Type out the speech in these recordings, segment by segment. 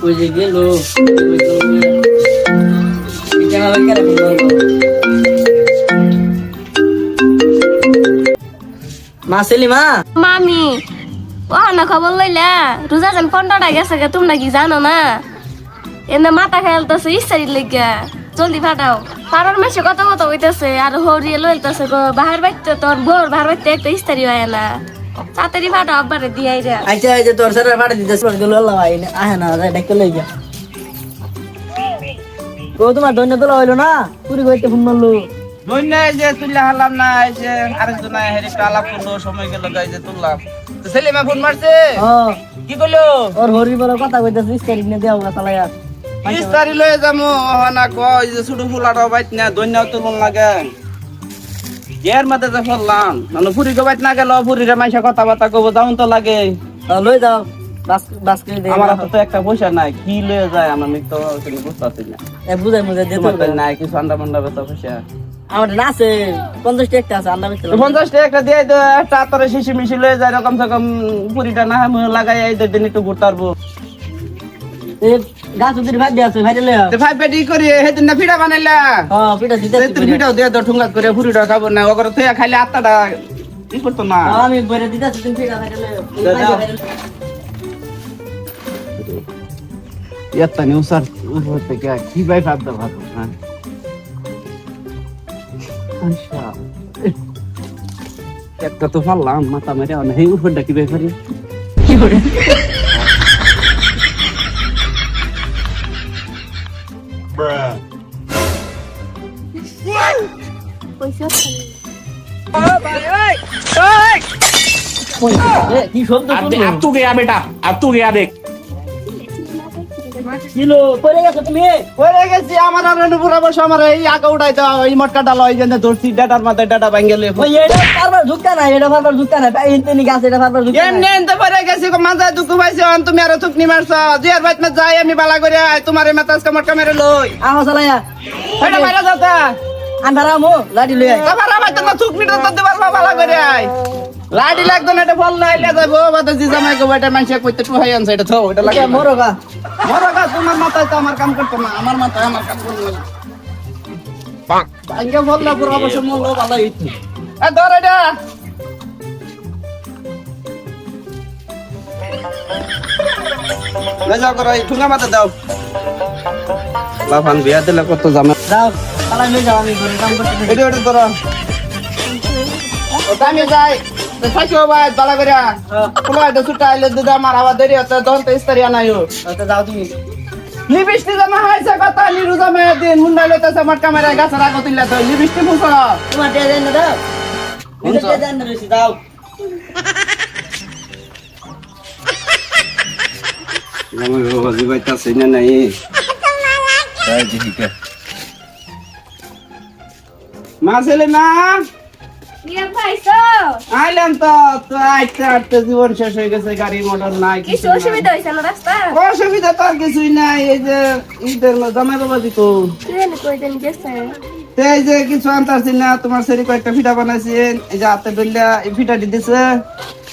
ওই যে গেল এটা হবে কেন মা সেলিমা মামি ও না খবর লইলা রোজা যেন 15টা গেছে গে তোমরা কি জানো না এনে মাথা খেলতেছে ইচ্ছারি লেগা জলদি ফাটাও পাড়ার মাসে কত কত হইতেছে আর হরিয়ে লইতেছে গো বাহার বাইতে তোর ভোর বাহার বাইতে একটা ইস্তারি হয় না তাড়াতাড়ি ফাটাও আব্বারে দিয়াই রে আচ্ছা এই যে তোর সারা ফাটা দিতেছ গেল আল্লাহ ভাই আহে না ডাকে লই যা ও তোমার দৈন্য তোলা হইলো না পুরি কইতে ফোন মারলো দৈন্য যে তুললা হালাম না এই যে আরেকজন হেরে আলাপ করলো সময় গেল গাই যে তুললাম তো সেলিমা ফোন মারছে কি কইলো ওর হরি বড় কথা কইতাছিস ইস্তারি নিয়ে দেও না তালায়া ইস্তারি লয়ে যামু না কই যে ছোট ফুলাটা বাইত না দৈন্য তুলন লাগে এর মধ্যে যে ফললাম মানে ফুরি গো বাইত না গেল ফুরিরে মাইসা কথা বাতা কব যাউন তো লাগে লই যাও বাস বাস করে দে আমার হাতে তো একটা পয়সা নাই কি লয়ে যায় আমি তো কিছু বুঝতাছি না এ বুঝাই মুঝাই দে তোমার তো নাই কিছু আন্ডা মান্ডা বেতা পয়সা আমার না আছে 50 টাকা আছে আন্ডা বেচতে 50 টাকা একটা দিয়ে তো একটা আতরে শিশি মিশি লয়ে যায় কম সে কম পুরিটা না আমি লাগাই এই দিন একটু ঘুরতে পারবো এ গাছ উদির ভাই আছে ভাই লই তো ভাই পেটি করি হেদিন না ফিড়া বানাইলা পিটা দিতে তুই ফিড়াও দিয়ে তো ঠুঙ্গাত করে পুরিটা খাবো না ওগর তুই খাইলে আত্মাটা ই করতো না আমি বইরে দিতে তুমি পিটা ভাই লই ইয়াত্তা নি উসার উপর থেকে কি ভাই ভাবতে ভাবো না আচ্ছা একটা তো পারলাম মাথা মেরে অনেক এই উপরটা কি ব্যাপারে কি করে পয়সা কি শব্দ করলো अब तू गया बेटा अब तू गया देख কিলো পড়ে গেছো তুমি পরে গেছি আমার আর পুরা বসে আমার এই আগা উঠাই দাও এই মটকা ডাল ওই জন্য ধরছি ডাটার মাথায় ডাটা ভাঙ্গেলে ওই এটা পারবার ঝুঁকা না এটা পারবার ঝুঁকা না তাই ইনতেনি গাছ এটা পারবার ঝুঁকা এমনি এনতে পরে গেছি মাথায় দুঃখ পাইছি তুমি আর থুকনি মারছ জিয়ার বাইত মে যাই আমি বালা করে তোমার মাথা আজকে মটকা মেরে লই আমা চালায়া এটা মারা যাতা আন্ধারা মো লাডি লই আই তোমার আমার তো থুকনি তো দিতে পারবা বালা করে আই লাডি লাগতো না এটা ফল লাইলে যাবো বাদে জি জামাই গো বেটা মাইছে কইতে টু হাই আনছে এটা তো এটা লাগে মরোগা মরগা তোমার মাথায় তো আমার কাম করতো না আমার মাথায় আমার কাম করতো না আঙ্গে বললা পুরো অবশ্য মল ভালো হইতো এ ধর এটা যাও করো এই ঠুঙ্গা মাথা দাও লাফান বিয়া দিলে কত জামা যাও তালা লই যাও আমি ঘরে কাম করতে এটা এটা ধরো ও টাইমে যাই তো থাকো ভাই বালা করে পুরো এটা ছুটা আইলে দিদা আমার আবার দেরি হচ্ছে তখন তো ইস্তারি আনাইও তো যাও তুমি লিপস্টিক জামা হাইছে কথা নিরু জামা দিন মুন্ডা লইতেছে আমার ক্যামেরা গাছের আগত ইল্লা তো লিপস্টিক মুছ তোমার দে দেন না দাও এটা দে দেন রইছি দাও আমার বাবাজি বাইতাছে না নাই তাই দিকে মা ছেলে না ইয়া পাইছো আইলাম তো তো আইতে আইতে জীবন শেষ হয়ে গেছে গাড়ি মোটর নাই কিছু অসুবিধা হইছে না রাস্তা অসুবিধা তো আর কিছুই নাই এই যে ঈদের জামাই বাবাজি তো ট্রেন কই দেন গেছে তো এই যে কিছু আনতাছি না তোমার শরীর কয়েকটা ফিটা বানাইছেন এই যে হাতে ডলিয়া এই ফিটা দিতেছে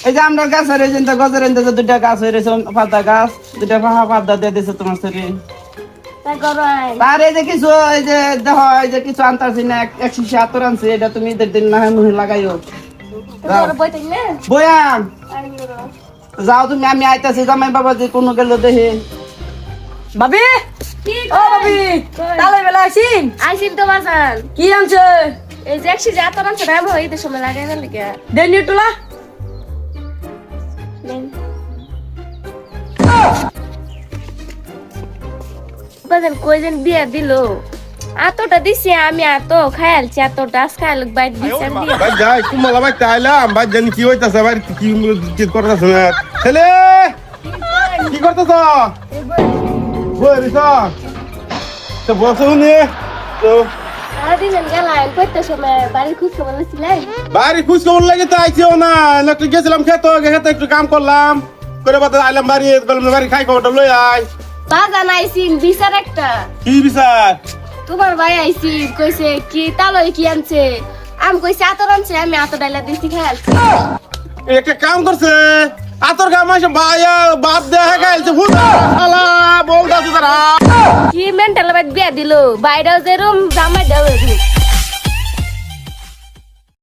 এই যে আমরা গাছ হয়ে যে গজের এনে যে দুইটা গাছ হয়ে রয়েছে পাতা গাছ দুইটা পাতা দিয়ে দিছে তোমার শরীর তাই গরাই আর এই যে কিছু এই যে দেখো এই যে কিছু আনতাছি না 170 আনছি এটা তুমি ঈদের দিন না মুহে লাগাইও তোর বইতে না বয়াম আই গরো যাও তুমি আমি আইতাছি জামাই বাবাজি কোনো গেল দেখে ভাবি কি ও ভাবি তালে বেলা আইছিন আইছিন তো বাজান কি আনছে এই যে একশি যে আতর আনছে রাম হইতে সময় লাগাই না লাগে দেন টুলা বাজান কইজন বিয়া দিলো আতটা দিছি আমি আতো খাইলছি আতটা আজ খাইল বাইট দিছি আমি দিয়া ভাই যাই কুমলা ভাই তাইলাম ভাই জানি কি হইতাছে ভাই কি করতেছ না ছেলে কি করতেছ বই রিস তো বসো নি তো সারাদিন গেলাম কইতে সময় বাড়ি খুব কেমন ছিলেন বাড়ি খুশ কেমন লাগে তো আইছিও না একটু গেছিলাম খেতে একটু কাম করলাম করে বাদ আইলাম বাড়ি বললাম বাড়ি খাই খবরটা লই আই বাজান আইছিন বিচার একটা কি বিচার তোমার ভাই আইছি কইছে কি তালই কি আনছে আম কইছে আতর আনছে আমি আতর ডাইলা দিছি খাইলছি একটা কাম করছে আতর গাম আসে ভাই বাপ দেখা গাইছে ভূত শালা বল বাড়ি বিয়া দিল বাইরেও যেরম জামাই দেওয়া